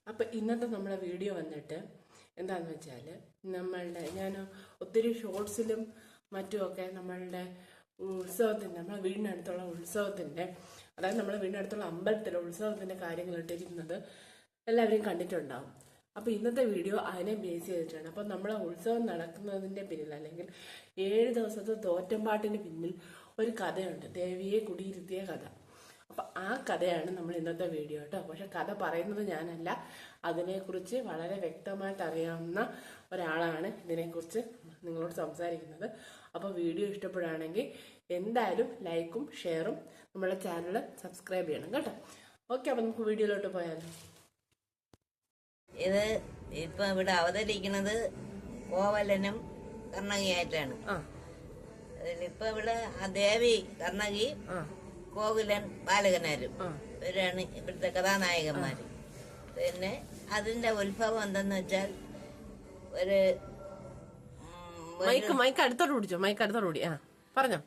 അപ്പോൾ ഇന്നത്തെ നമ്മുടെ വീഡിയോ വന്നിട്ട് എന്താണെന്ന് വെച്ചാൽ ഞാൻ ഒത്തിരി ഷോർട്സിലും മറ്റുമൊക്കെ നമ്മളുടെ ഉത്സവത്തിൻ്റെ നമ്മളെ വീടിനടുത്തുള്ള ഉത്സവത്തിൻ്റെ അതായത് നമ്മളെ വീടിനടുത്തുള്ള അമ്പലത്തിലെ ഉത്സവത്തിൻ്റെ കാര്യങ്ങൾ ഇട്ടിരിക്കുന്നത് എല്ലാവരും കണ്ടിട്ടുണ്ടാവും. അപ്പോൾ ഇന്നത്തെ വീഡിയോ അതിനെ ബേസ് ചെയ്തിട്ടാണ്. അപ്പോൾ നമ്മളെ ഉത്സവം നടക്കുന്നതിൻ്റെ പിന്നിൽ അല്ലെങ്കിൽ 7 ദിവസത്തെ തോറ്റമ്പാട്ടിന് പിന്നിൽ ഒരു കഥയുണ്ട്, ദേവിയെ കുടിയിരുത്തിയ കഥ. അപ്പം ആ കഥയാണ് നമ്മൾ ഇന്നത്തെ വീഡിയോ കേട്ടോ. പക്ഷെ കഥ പറയുന്നത് ഞാനല്ല, അതിനെക്കുറിച്ച് വളരെ വ്യക്തമായിട്ട് അറിയാവുന്ന ഒരാളാണ് ഇതിനെക്കുറിച്ച് നിങ്ങളോട് സംസാരിക്കുന്നത്. അപ്പോൾ വീഡിയോ ഇഷ്ടപ്പെടുകയാണെങ്കിൽ എന്തായാലും ലൈക്കും ഷെയറും നമ്മുടെ ചാനൽ സബ്സ്ക്രൈബ് ചെയ്യണം കേട്ടോ. ഓക്കെ, അപ്പം നമുക്ക് വീഡിയോയിലോട്ട് പോയാലോ. ഇത് ഇപ്പൊ ഇവിടെ അവതരിക്കുന്നത് കോവലനും കർണകിയായിട്ടാണ്. ഇപ്പൊ ഇവിടെ ദേവി കർണകി, കോവിലൻ ബാലകനാരും ഇവരാണ് ഇവിടുത്തെ കഥാനായകന്മാര്. പിന്നെ അതിന്റെ ഉത്ഭവം എന്തെന്ന് വെച്ചാൽ ഒരു പറഞ്ഞോ.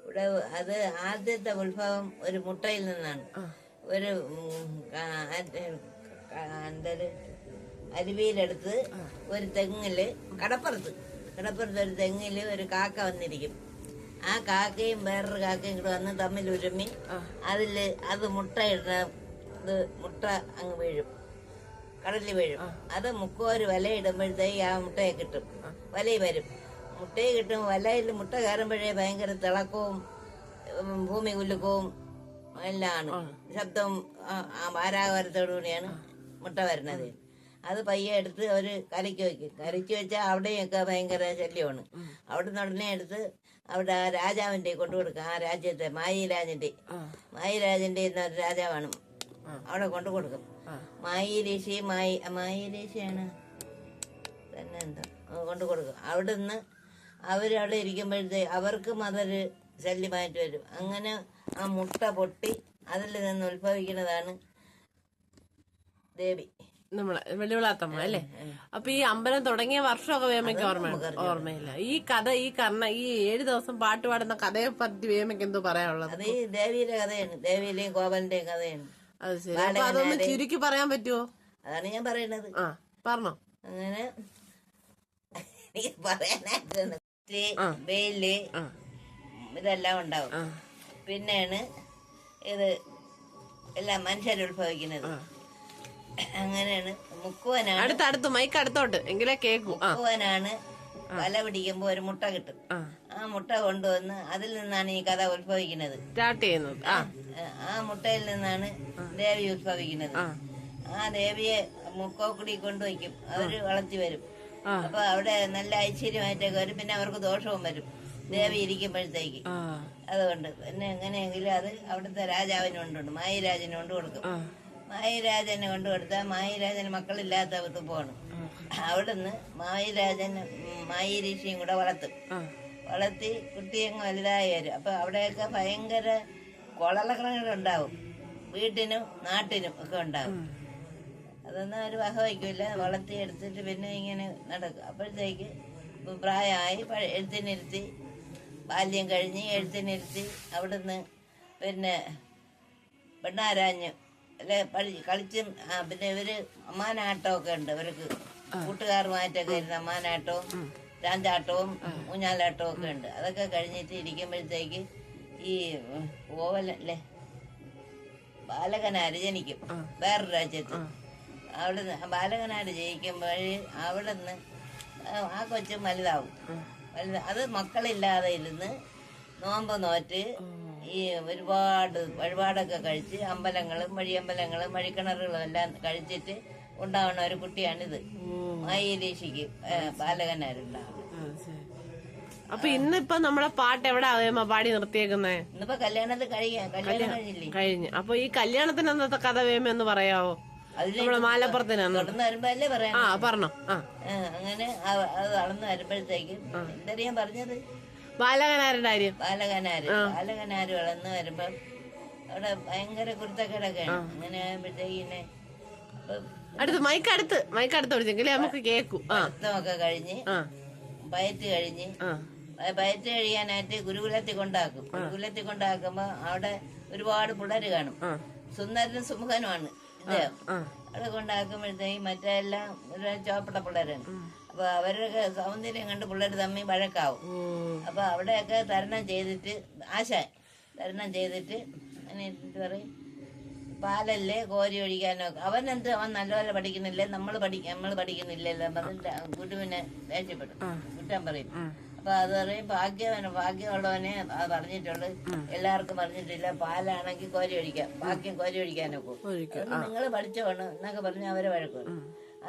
ഇവിടെ അത് ആദ്യത്തെ ഉത്ഭവം ഒരു മുട്ടയിൽ നിന്നാണ്. ഒരു അരുവിയിലെടുത്ത് ഒരു തെങ്ങില് കടപ്പുറത്ത് ഒരു തെങ്ങില് ഒരു കാക്ക വന്നിരിക്കും. ആ കാക്കയും വേറൊരു കാക്കയും കൂടെ വന്ന് തമ്മിൽ ഉരുമ്മി അത് മുട്ട അങ്ങ് വീഴും, കടലിൽ വീഴും. അത് മുക്കോര് വലയിടുമ്പോഴത്തേക്ക് ആ മുട്ടയെ കിട്ടും, വലയിൽ വരും. മുട്ടയെ കിട്ടും. വലയിൽ മുട്ട കയറുമ്പോഴേ ഭയങ്കര തിളക്കവും ഭൂമി കുലുക്കവും എല്ലാം ശബ്ദവും വാരാകാരത്തോടുകൂടിയാണ് മുട്ട വരുന്നത്. അത് പയ്യെ എടുത്ത് അവര് കരയ്ക്ക് വെക്കും. കരയ്ക്ക് വെച്ചാൽ അവിടെയൊക്കെ ഭയങ്കര ശല്യമാണ്. അവിടെ നിന്ന് ഉടനെ എടുത്ത് അവിടെ രാജാവിന്റെ കൊണ്ടുകൊടുക്കുക. ആ രാജ്യത്തെ മായിരാജന്റെ എന്നൊരു രാജാവാണ്, അവിടെ കൊണ്ടു കൊടുക്കും. മായിരീശിയാണ് തന്നെ എന്താ കൊണ്ടു കൊടുക്കും. അവിടെ നിന്ന് അവരവിടെ ഇരിക്കുമ്പോഴത്തേ അവർക്കും അതൊരു ശല്യമായിട്ട് വരും. അങ്ങനെ ആ മുട്ട പൊട്ടി അതിൽ നിന്ന് ഉത്ഭവിക്കുന്നതാണ് ദേവി, നമ്മളെ വെള്ളിവിളാത്തമ്മ അല്ലേ. അപ്പൊ ഈ അമ്പലം തുടങ്ങിയ വർഷമൊക്കെ വേമയ്ക്ക് ഓർമ്മയില്ല. ഈ 7 ദിവസം പാട്ട് പാടുന്ന കഥയെ പറ്റി വേമയ്ക്ക് എന്തോ പറയാനുള്ളത്? അത് ഈ ദേവിയുടെ കഥയാണ്, ദേവിയിലെയും കോവലിന്റെയും കഥയാണ്. അത് ശരി. അപ്പൊ അതൊന്ന് ചുരുക്കി പറയാൻ പറ്റുമോ? അതാണ് ഞാൻ പറയുന്നത്. പറഞ്ഞോ. അങ്ങനെ എനിക്ക് പറയാനായിട്ട് വെയില് ഇതെല്ലാം ഉണ്ടാവും. പിന്നെയാണ് ഇത് എല്ലാം മനുഷ്യർ ഉത്ഭവിക്കുന്നത്. അങ്ങനെയാണ്. മുക്കുവനാണ് അടുത്ത് മൈക്ക് അടുത്തോട്ട് എങ്കിലേ കേക്കൂ. മുക്കുവനാണ് വല പിടിക്കുമ്പോ ഒരു മുട്ട കിട്ടും. ആ മുട്ട കൊണ്ടുവന്ന് അതിൽ നിന്നാണ് ഈ കഥ ഉത്ഭവിക്കുന്നത്, സ്റ്റാർട്ട് ചെയ്യുന്നത്. ആ മുട്ടയിൽ നിന്നാണ് ദേവി ഉത്ഭവിക്കുന്നത്. ആ ദേവിയെ മുക്കോക്കുടി കൊണ്ടുവയ്ക്കും, അവര് വളർത്തി വരും. അപ്പൊ അവിടെ നല്ല ഐശ്വര്യമായിട്ടൊക്കെ വരും. പിന്നെ അവർക്ക് ദോഷവും വരും ദേവി ഇരിക്കുമ്പോഴത്തേക്ക്. അതുകൊണ്ട് പിന്നെ എങ്ങനെയെങ്കിലും അത് അവിടുത്തെ രാജാവിന് കൊണ്ടുണ്ട്, മായിരാജന് കൊണ്ടു കൊടുക്കും. മായിരാജനെ കൊണ്ടു കൊടുത്താൽ മായിരാജന് മക്കളില്ലാത്ത പോകണം. അവിടുന്ന് മായിരീശിയും കൂടെ വളർത്തി കുട്ടിയങ്ങ് വലുതായി വരും. അപ്പൊ അവിടെയൊക്കെ ഭയങ്കര കൊളലക്കണങ്ങളുണ്ടാവും, വീട്ടിനും നാട്ടിനും ഒക്കെ ഉണ്ടാവും. അതൊന്നും അവർ വക വയ്ക്കില്ല. വളർത്തി എടുത്തിട്ട് പിന്നെ ഇങ്ങനെ നടക്കും. അപ്പോഴത്തേക്ക് പ്രായമായി എഴുത്തിനിരുത്തി, ബാല്യം കഴിഞ്ഞ് എഴുത്തിനിരുത്തി അവിടുന്ന് പിന്നെ പെണ്ണാരാഞ്ഞ് അല്ലെ കളിച്ചും. പിന്നെ ഇവര് അമ്മാനാട്ടമൊക്കെ ഉണ്ട് ഇവർക്ക്, കൂട്ടുകാരുമായിട്ടൊക്കെ ഇരുന്ന് അമ്മാനാട്ടവും ചാഞ്ചാട്ടവും ഊഞ്ഞാലാട്ടവും ഒക്കെ ഉണ്ട്. അതൊക്കെ കഴിഞ്ഞിട്ട് ഇരിക്കുമ്പോഴത്തേക്ക് ഈ ഓവലല്ലേ ബാലകനാര് ജനിക്കും വേറൊരു രാജ്യത്ത്. അവിടുന്ന് ബാലകനാര് ജയിക്കുമ്പോൾ അവിടുന്ന് ആ കൊച്ചും വലുതാവും. അത് മക്കളില്ലാതെ ഇരുന്ന് നോമ്പ് നോറ്റ് ഈ വഴിപാടൊക്കെ കഴിച്ച് അമ്പലങ്ങളും വഴിയമ്പലങ്ങളും വഴിക്കിണറുകളും എല്ലാം കഴിച്ചിട്ട് ഉണ്ടാവുന്ന ഒരു കുട്ടിയാണിത്. മായിരീശിക്ക് ബാലകനാരുണ്ടാവുന്നത്. അപ്പൊ ഇന്നിപ്പോ നമ്മളെ പാട്ട് എവിടെ പാടി നിർത്തിയേക്കുന്നേ? ഇന്നിപ്പോ കല്യാണം കഴിഞ്ഞില്ലേ? കഴിഞ്ഞു. അപ്പൊ ഈ കല്യാണത്തിന് അന്നത്തെ കഥ വേമ എന്ന് പറയാവോ? നമ്മളെ മാലപ്പുറത്തിന് തുടർന്ന് വരുമ്പോഴല്ലേ പറയാം. പറഞ്ഞോ. അങ്ങനെ അത് വളർന്നു വരുമ്പോഴത്തേക്കും എന്താ ഞാൻ പറഞ്ഞത്, ബാലകനാരുടെ കാര്യം. ബാലകനാര് വളർന്നു വരുമ്പോ അവിടെ ഭയങ്കര കുരുത്തക്കേടൊക്കെയാണ്. അങ്ങനെ ആകുമ്പോഴത്തേക്കിനെ അടുത്ത് മൈക്ക് അടുത്ത് പിടിച്ചെങ്കിലേ നമുക്ക് കേക്കൂ. ഒക്കെ കഴിഞ്ഞ് പയറ്റ് കഴിയാനായിട്ട് ഗുരുകുലത്തിൽ കൊണ്ടാക്കും. ഗുരുകുലത്തിൽ കൊണ്ടാക്കുമ്പോ അവിടെ ഒരുപാട് പിള്ളേര് കാണും. സുന്ദരനും സുമുഖനുമാണ് ഇദ്ദേഹം അവിടെ കൊണ്ടാക്കുമ്പോഴത്തേക്കും മറ്റെല്ലാം ഒരു ചോപ്പട്ട പിള്ളേരാണ്. അപ്പൊ അവരൊക്കെ സൗന്ദര്യം കണ്ട് പിള്ളേർ തമ്മിൽ വഴക്കാവും. അപ്പൊ അവിടെയൊക്കെ തരണം ചെയ്തിട്ട് തരണം ചെയ്തിട്ട് അങ്ങനെ എന്ത് പറയും, പാലല്ലേ കോരി ഒഴിക്കാനൊക്കെ അവൻ നല്ലപോലെ പഠിക്കുന്നില്ലേ, നമ്മൾ പഠിക്കുന്നില്ലല്ലോ ഗുരുവിനെ ദേഷ്യപ്പെടും, കുറ്റം പറയും. അപ്പൊ അത് പറയും ഭാഗ്യമുള്ളവനെ പറഞ്ഞിട്ടുള്ളു, എല്ലാവർക്കും പറഞ്ഞിട്ടില്ല. പാലാണെങ്കിൽ കോരി ഒഴിക്കാം, ബാക്കിയും കോരി ഒഴിക്കാനൊക്കെ നിങ്ങൾ പഠിച്ചോണം എന്നൊക്കെ പറഞ്ഞ് അവരെ വഴക്കും.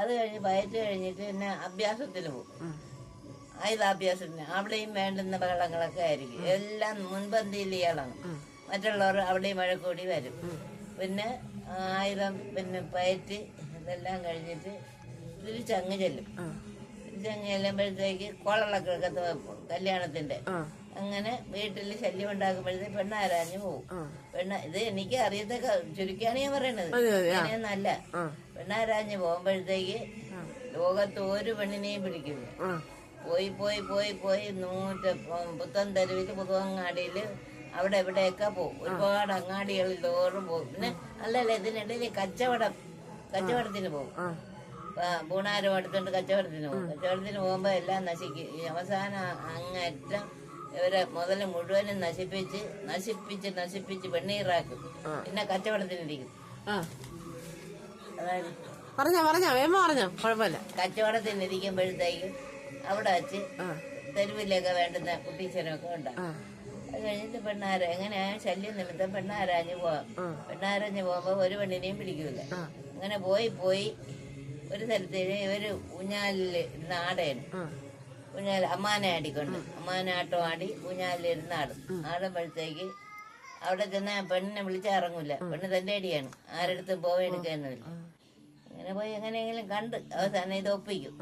അത് കഴിഞ്ഞ് പയറ്റ് കഴിഞ്ഞിട്ട് പിന്നെ അഭ്യാസത്തിന് പോകും. ആയുധാഭ്യാസത്തിന് അവിടെയും വേണ്ടുന്ന ബഹളങ്ങളൊക്കെ ആയിരിക്കും. എല്ലാം മുൻപന്തിയിൽ ഇയാളാണ്. മറ്റുള്ളവർ അവിടെയും വഴക്കൂടി വരും. പിന്നെ ആയുധം പിന്നെ പയറ്റ് ഇതെല്ലാം കഴിഞ്ഞിട്ട് തിരിച്ചങ്ങ് ചെല്ലും. തിരിച്ചങ്ങ് ചെല്ലുമ്പോഴത്തേക്ക് കോളളൊക്കെ കല്യാണത്തിന്റെ അങ്ങനെ വീട്ടിൽ ശല്യം ഉണ്ടാക്കുമ്പോഴത്തേക്ക് പെണ്ണാരാഞ്ഞു പോകും. ഇത് എനിക്ക് അറിയത്തൊക്കെ ചുരുക്കിയാണ് ഞാൻ പറയണത്, അങ്ങനെയൊന്നല്ല. പെണ്ണാരാഞ്ഞ് പോകുമ്പോഴത്തേക്ക് ലോകത്ത് ഒരു പെണ്ണിനെയും പിടിക്കില്ല. പോയി പോയി പോയി പോയി പുത്തൻ തെരുവില് പുതുവങ്ങാടിയില് അവിടെ എവിടെയൊക്കെ പോകും. ഒരുപാട് അങ്ങാടികളിൽ തോറും പോകും. പിന്നെ അല്ലല്ല ഇതിനിടയിൽ കച്ചവടത്തിന് പോകും. പൂണാരം എടുത്തോണ്ട് കച്ചവടത്തിന് പോകും. കച്ചവടത്തിന് പോകുമ്പോ എല്ലാം നശിക്കും. ഈ അവസാനം അങ്ങേറ്റം ഇവരെ മുതല് മുഴുവനും നശിപ്പിച്ച് വെണ്ണീറാക്കും. പിന്നെ കച്ചവടത്തിനിരിക്കും. അതായത് കച്ചവടത്തിനിരിക്കുമ്പോഴത്തേക്കും അവിടെ വെച്ച് തെരുവിലൊക്കെ വേണ്ടുന്ന കുട്ടീശ്വരമൊക്കെ ഉണ്ടാകും. അത് കഴിഞ്ഞിട്ട് എങ്ങനെയാ ശല്യം നിമിത്തം പെണ്ണാരാഞ്ഞ് പോവാം. പെണ്ണാരാഞ്ഞ് പോകുമ്പോ ഒരു പെണ്ണിനെയും പിടിക്കൂല. അങ്ങനെ പോയി ഒരു സ്ഥലത്ത് ഇവര് ഊഞ്ഞാലിൽ ഇരുന്ന് ആടയാണ്. അമ്മാനെ ആട്ടം ആടി ഊഞ്ഞാലിലിരുന്ന് ആടുമ്പോഴത്തേക്ക് അവിടെ ചെന്ന പെണ്ണിനെ വിളിച്ചിറങ്ങൂല. പെണ്ണ് തന്റെ അടിയാണ്, ആരടുത്തും പോയെടുക്കാനൊന്നുമില്ല. അങ്ങനെ പോയി എങ്ങനെയെങ്കിലും കണ്ട് അവസാനം ഇത്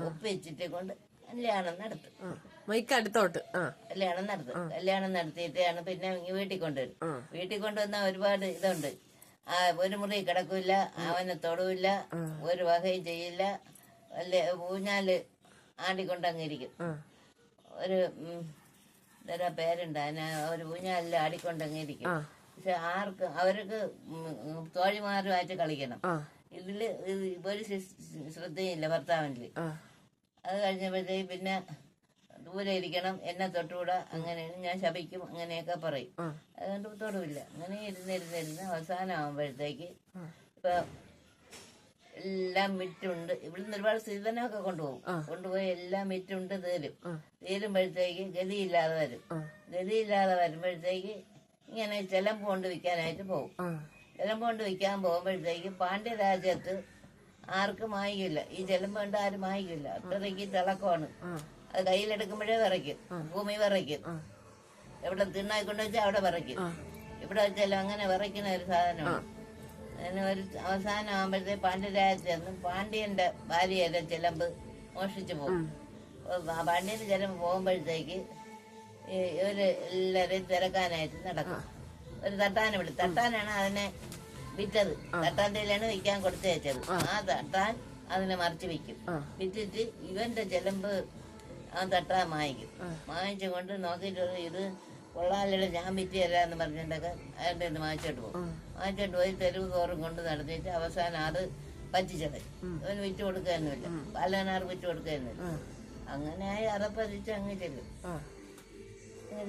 ഒപ്പിച്ചിട്ട് കൊണ്ട് കല്യാണം നടത്തും. കല്യാണം നടത്തിയിട്ടാണ് പിന്നെ വീട്ടിൽ കൊണ്ടുവരും. വീട്ടിൽ കൊണ്ടുവന്ന ഒരുപാട് ഇതുണ്ട്. ഒരു മുറി കിടക്കില്ല, അവനെ തൊടുവില്ല, ഒരു വകയും ചെയ്യില്ല. അല്ലെ ഊഞ്ഞാല് ആടിക്കൊണ്ടങ്ങിരിക്കും. ഒരു പേരുണ്ട് അതിന്. ഒരു ഊഞ്ഞാലിൽ ആടിക്കൊണ്ടങ്ങിരിക്കും. പക്ഷെ അവർക്ക് തോഴിമാരുമായിട്ട് കളിക്കണം. ഇതില് ഒരു ശ്രദ്ധയില്ല ഭർത്താവിനില്. അത് കഴിഞ്ഞപ്പോഴത്തേക്ക് പിന്നെ ദൂരെ ഇരിക്കണം, എന്നെ തൊട്ടുകൂടാ, അങ്ങനെയാണ് ഞാൻ ശപിക്കും, അങ്ങനെയൊക്കെ പറയും. അതുകൊണ്ട് തൊടുവില്ല. അങ്ങനെ ഇരുന്നിരുന്നിരുന്ന് അവസാനം ആകുമ്പോഴത്തേക്ക് ഇപ്പൊ എല്ലാം മിറ്റുണ്ട്. ഇവിടുന്ന് ഒരുപാട് സ്ത്രീധനമൊക്കെ കൊണ്ടുപോയി എല്ലാം മിറ്റുണ്ട് തീരുമ്പോഴത്തേക്ക് ഗതിയില്ലാതെ വരുമ്പോഴത്തേക്ക് ഇങ്ങനെ ചെലമ്പ് കൊണ്ട് വിൽക്കാനായിട്ട് പോകും. ചെലമ്പ് കൊണ്ട് വിൽക്കാൻ പോകുമ്പോഴത്തേക്ക് പാണ്ഡ്യരാജ്യത്ത് ആർക്കും വാങ്ങിക്കില്ല. ഈ ചെലമ്പ് കൊണ്ട് ആരും വാങ്ങിക്കില്ല. അത്രയ്ക്ക് തിളക്കമാണ്. അത് കയ്യിലെടുക്കുമ്പോഴേ വിറയ്ക്കും, ഭൂമി വിറയ്ക്കും. എവിടെ തിണ്ണായിക്കൊണ്ട് വെച്ചാൽ അവിടെ വിറയ്ക്കും. ഇവിടെ വെച്ചാലും അങ്ങനെ വിറയ്ക്കുന്ന ഒരു സാധനമാണ്. അങ്ങനെ ഒരു അവസാനം ആകുമ്പോഴത്തേക്ക് പാണ്ഡ്യരാജ്യത്ത് പാണ്ഡ്യന്റെ ഭാര്യയുടെ ചെലമ്പ് മോഷ്ടിച്ചു പോകും. പാണ്ഡ്യന്റെ ചെലമ്പ് പോകുമ്പോഴത്തേക്ക് ഇവര് എല്ലാവരെയും തിരക്കാനായിട്ട് നടക്കും. ഒരു തട്ടാനാണ് അതിനെ വിറ്റത്. തട്ടാന്തയിലാണ് വിൽക്കാൻ കൊടുത്തു വെച്ചത്. ആ തട്ടാൻ അതിനെ മറിച്ച് വിൽക്കും. വിറ്റിട്ട് ഇവന്റെ ചെലമ്പ് ആ തട്ടാൻ വാങ്ങിച്ചു കൊണ്ട് നോക്കിയിട്ട് ഇത് കൊള്ളാലയുടെ ഞാൻ വിറ്റ് തരാന്ന് പറഞ്ഞിട്ടൊക്കെ അതിൻ്റെ ഇത് വാങ്ങിച്ചോട്ട് പോയി തെരുവ് തോറും കൊണ്ട് നടത്തിയിട്ട് അവസാനം അത് പറ്റിച്ചത്. അവന് വിറ്റ് കൊടുക്കാനൊന്നുമില്ല, പാലനാർ വിറ്റ് കൊടുക്കാനൊന്നുമില്ല. അങ്ങനെയായി അതപ്പതിച്ച് അങ്ങ് ചെല്ലും.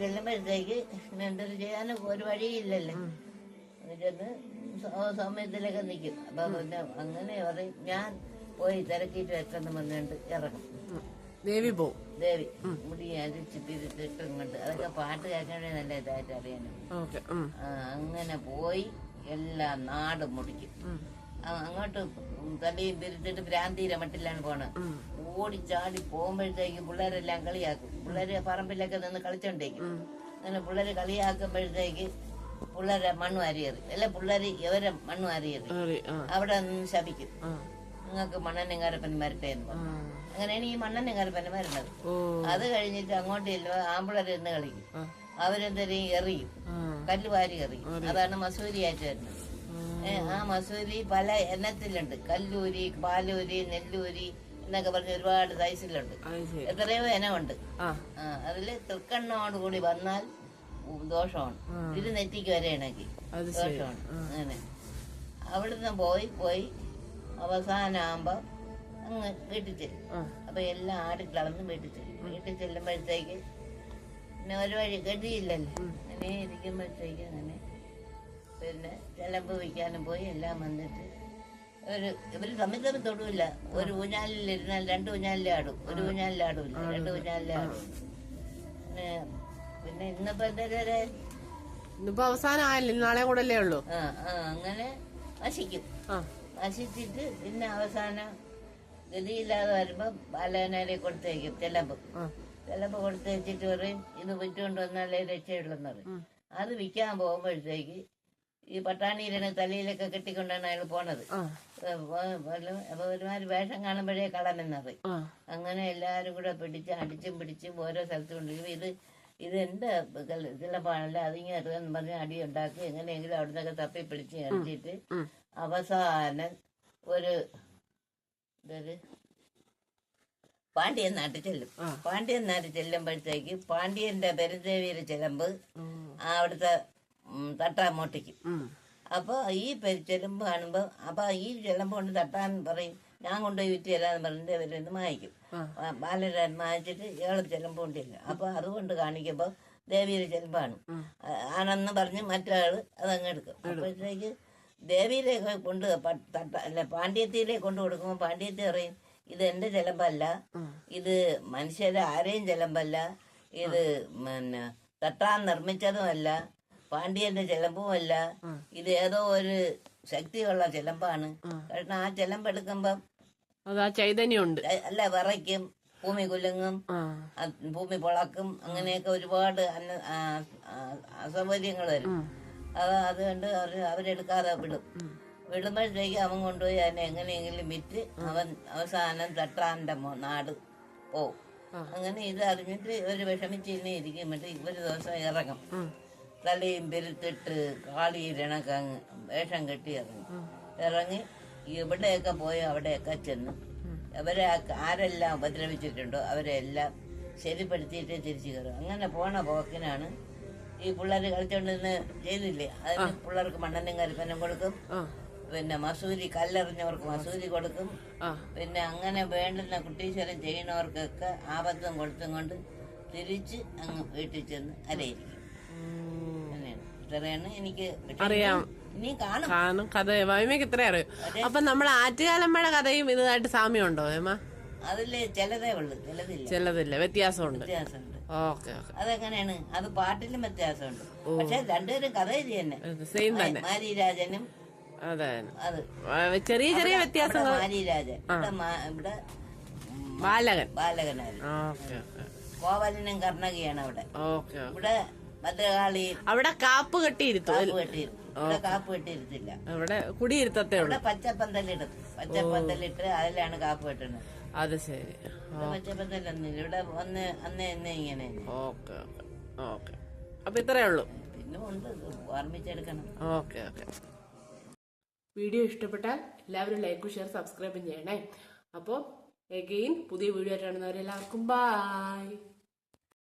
ചെല്ലുമ്പോഴത്തേക്ക് എന്തൊരു ചെയ്യാനും ഒരു വഴിയില്ലല്ലോ. ചെന്ന് സമയത്തിലൊക്കെ നിൽക്കും. അപ്പൊ പിന്നെ അങ്ങനെ പറയും, ഞാൻ പോയി തിരക്കിയിട്ട് വെക്കെന്ന് പറഞ്ഞുകൊണ്ട് ഇറങ്ങും. ദേവി മുടി അരിച്ച് തിരിച്ചിട്ടും കൊണ്ട് അതൊക്കെ പാട്ട് കേൾക്കണേ നല്ല ഇതായിട്ട് അറിയാനും. അങ്ങനെ പോയി എല്ലാം നാട് മുടിക്കും. അങ്ങോട്ട് തലയും പിരിച്ചിട്ട് ഭ്രാന്തിയിലെ മട്ടിലാണ് പോണത്. ഓടിച്ചാടി പോകുമ്പോഴത്തേക്ക് പിള്ളേരെല്ലാം കളിയാക്കും. പിള്ളേര് പറമ്പിലൊക്കെ നിന്ന് കളിച്ചോണ്ടേക്കും. അങ്ങനെ പിള്ളേര് കളിയാക്കുമ്പോഴത്തേക്ക് പിള്ളേരെ മണ്ണ് വാരിയേറി, അല്ല പിള്ളേര് ഇവരെ മണ്ണ് വാരിയേറി അവിടെ നിന്ന് ശപിക്കും. നിങ്ങൾക്ക് മണ്ണനും കരപ്പനും വരട്ടെ എന്ന് പറഞ്ഞു. അങ്ങനെയാണ് ഈ മണ്ണനും കരപ്പനും വരുന്നത്. അത് കഴിഞ്ഞിട്ട് അങ്ങോട്ട് ചെല്ലുമ്പോൾ ആമ്പിളര് എന്ന് കളിക്കും. അവരെന്തരെയും എറിയും, കല്ല് വാരി എറിയും. അതാണ് മസൂരിയായിട്ട് വരുന്നത്. ആ മസൂരി പല എണ്ണത്തിലുണ്ട്. കല്ലൂരി, പാലൂരി, നെല്ലൂരി എന്നൊക്കെ പറഞ്ഞ ഒരുപാട് സൈസിലുണ്ട്. എത്രയോ ഇനമുണ്ട്. അതില് തൃക്കണ്ണോട് കൂടി വന്നാൽ ദോഷമാണ്. ഇത് നെറ്റിക്ക് വരെ ഇണക്കി ദോഷമാണ്. അങ്ങനെ അവിടുന്ന് പോയി അവസാനമാകുമ്പോൾ അങ്ങ് വീട്ടിൽ ചെല്ലും. അപ്പൊ എല്ലാം ആടിക്കളന്ന് വീട്ടിൽ ചെല്ലും. വീട്ടിൽ ചെല്ലുമ്പോഴത്തേക്ക് പിന്നെ ഒരു വഴി ഗതിയില്ലല്ലോ. അങ്ങനെ ഇരിക്കുമ്പോഴത്തേക്ക് അങ്ങനെ പിന്നെ ചിലമ്പ് വയ്ക്കാനും പോയി എല്ലാം വന്നിട്ട് ഇവര് തമ്മിൽ തൊടുമില്ല. ഒരു ഊഞ്ഞാലിലിരുന്നാൽ 2 ഊഞ്ഞാലിലെ ആടും, ഒരു ഊഞ്ഞാലിലെ ആടുമില്ല, 2 ഊഞ്ഞാലിലെ ആടും. പിന്നെ ഇന്നിപ്പോ എന്തായാലും ഇന്നിപ്പോ അവസാനം ആയല്ലേ, നാളെ കൂടെ അല്ലേ ഉള്ളൂ. അങ്ങനെ നശിക്കും. നശിച്ചിട്ട് പിന്നെ അവസാനം ഗതിയില്ലാതെ വരുമ്പോ ബാലകനാരെ കൊടുത്തേക്കും. ചിലമ്പ് കൊടുത്തേച്ചിട്ട് പറയും ഇത് വിറ്റുകൊണ്ട് വന്നാലേ രക്ഷയുള്ളെന്ന് പറയും. അത് വിൽക്കാൻ പോകുമ്പോഴത്തേക്ക് ഈ പട്ടാണിയിലാണ് തലയിലൊക്കെ കെട്ടിക്കൊണ്ടാണ് അയാൾ പോണത്. അപ്പൊ ഒരുമാതിരി വേഷം കാണുമ്പോഴേ കള്ളനെന്നറിയും. അങ്ങനെ എല്ലാരും കൂടെ അടിച്ചും പിടിച്ചും ഓരോ സ്ഥലത്ത് കൊണ്ടുപോയി ഇത് എന്റെ ചിലപ്പാണല്ല അതിങ്ങനെ എന്ന് പറഞ്ഞ് അടി ഉണ്ടാക്കി എങ്ങനെയെങ്കിലും അവിടെ നിന്നൊക്കെ തപ്പി പിടിച്ച് അടിച്ചിട്ട് അവസാനം ഒരു പാണ്ഡ്യൻ നാട്ടിൽ ചെല്ലും. പാണ്ഡ്യൻ നാട്ടിൽ ചെല്ലുമ്പോഴത്തേക്ക് പാണ്ഡ്യന്റെ പെരുന്തേവിയുടെ ചിലമ്പ് അവിടുത്തെ തട്ടാമോട്ടിക്കും. അപ്പൊ ഈ ചെലമ്പ് കാണുമ്പോ അപ്പൊ ഈ ചിലമ്പ് കൊണ്ട് തട്ടാൻ പറയും, ഞാൻ കൊണ്ടുപോയി വിറ്റ് തരാന്ന് പറഞ്ഞിട്ട് അവരൊന്ന് മായിക്കും. ബാലരാൻ മായിച്ചിട്ട് ഇയാള് ചിലമ്പ് കൊണ്ടില്ല. അപ്പൊ അതുകൊണ്ട് കാണിക്കുമ്പോ ദേവിയുടെ ചിലമ്പാണ് ആണെന്ന് പറഞ്ഞ് മറ്റൊരാള് അതങ്ങ് എടുക്കും. അപ്പോഴത്തേക്ക് ദേവിയിലെ കൊണ്ട് പാണ്ഡ്യത്തിലെ കൊണ്ട് കൊടുക്കുമ്പോ പാണ്ഡ്യത്തി പറയും ഇത് എന്റെ ചിലമ്പല്ല, ഇത് മനുഷ്യരെ ആരെയും ചിലമ്പല്ല, ഇത് പിന്നെ തട്ടാൻ നിർമ്മിച്ചതുമല്ല, പാണ്ഡ്യന്റെ ചിലമ്പുമല്ല, ഇത് ഏതോ ഒരു ശക്തിയുള്ള ചിലമ്പാണ്. കാരണം ആ ചിലമ്പെടുക്കുമ്പം ചൈതന്യമുണ്ട്. അല്ല വിറയ്ക്കും, ഭൂമി കുലുങ്ങും, ഭൂമി പൊളക്കും, അങ്ങനെയൊക്കെ ഒരുപാട് അസൗകര്യങ്ങൾ വരും. അതുകൊണ്ട് അവരെടുക്കാതെ വിടുമ്പോഴത്തേക്ക് അവൻ കൊണ്ടുപോയി അതിനെ എങ്ങനെയെങ്കിലും വിറ്റ് അവൻ അവസാനം തട്ടാന്റെ നാട് പോവും. അങ്ങനെ ഇത് അറിഞ്ഞിട്ട് ഇവര് വിഷമിച്ചിന്നെ ഇരിക്കും. ഒരു ദിവസം ഇറങ്ങും, തലയും പെരുത്തിട്ട് കാളിയിരണക്കങ്ങ് വേഷം കെട്ടി ഇറങ്ങി എവിടെയൊക്കെ പോയി അവിടെയൊക്കെ ചെന്ന് അവരെ ആരെല്ലാം ഉപദ്രവിച്ചിട്ടുണ്ടോ അവരെല്ലാം ശരിപ്പെടുത്തിയിട്ട് തിരിച്ചു കയറും. അങ്ങനെ പോണ പോക്കിനാണ് ഈ പിള്ളേർ കളിച്ചോണ്ടിരുന്ന് ചെയ്തില്ലേ, അതിന് പിള്ളേർക്ക് മണ്ണെണ്ണയും കരിപ്പനും കൊടുക്കും, പിന്നെ മസൂരി കല്ലെറിഞ്ഞവർക്ക് മസൂരി കൊടുക്കും, പിന്നെ അങ്ങനെ വേണ്ടുന്ന കുട്ടീശ്വരം ചെയ്യുന്നവർക്കൊക്കെ ആപത്തും കൊടുത്തും കൊണ്ട് തിരിച്ച് അങ്ങ് വീട്ടിൽ ചെന്ന് അരയിരിക്കും. ഇത്രയാണ് എനിക്ക് അറിയാം. ഇനി കാണും കഥ വൈമയ്ക്ക് ഇത്രേ അറിയും. അപ്പൊ നമ്മുടെ ആറ്റുകാലമ്മയുടെ കഥയും ഇതായിട്ട് സാമ്യമുണ്ടോ വേമ? അതില് ചിലതേ ഉള്ളു, ചിലതില്ല, വ്യത്യാസമുണ്ട്. അതെങ്ങനെയാണ്? അത് പാട്ടിലും വ്യത്യാസമുണ്ട്. പക്ഷെ രണ്ടുപേരും കഥ ഇത് തന്നെ, സെയിം തന്നെ. മാരിരാജനും അതെ, അത് ചെറിയ ചെറിയ വ്യത്യാസങ്ങൾ. മാരിരാജൻ ഇവിടെ ബാലകനായിരുന്നു. കോവലനും കർണകിയാണ് അവിടെ. ഇവിടെ ഭദ്രകാളി അവിടെ കാപ്പ് കെട്ടിയിരുത്തും. ഇവിടെ കാപ്പ് കെട്ടിയിരുത്തില്ല, അവിടെ കുടിയിരുത്തത്തെ ഉള്ളു. പച്ചപ്പന്തലിടും, പച്ചപ്പന്തലിട്ട് അതിലാണ് കാപ്പ് കെട്ടുന്നത്. അത് ശരി. പച്ചപ്പന്തലൊന്നുമില്ല ഇവിടെ. അന്നേ ഇങ്ങനെ. അപ്പൊ ഇത്രേ ഉള്ളൂ. പിന്നെ ഉണ്ട്, ഓർമ്മിച്ചെടുക്കണം. വീഡിയോ ഇഷ്ടപ്പെട്ടാൽ എല്ലാവരും ലൈക്കും ഷെയർ സബ്സ്ക്രൈബും ചെയ്യണേ. അപ്പോൾ എഗെയിൻ പുതിയ വീഡിയോ ആയിട്ട് കാണുന്നവരെല്ലാവർക്കും ബൈ.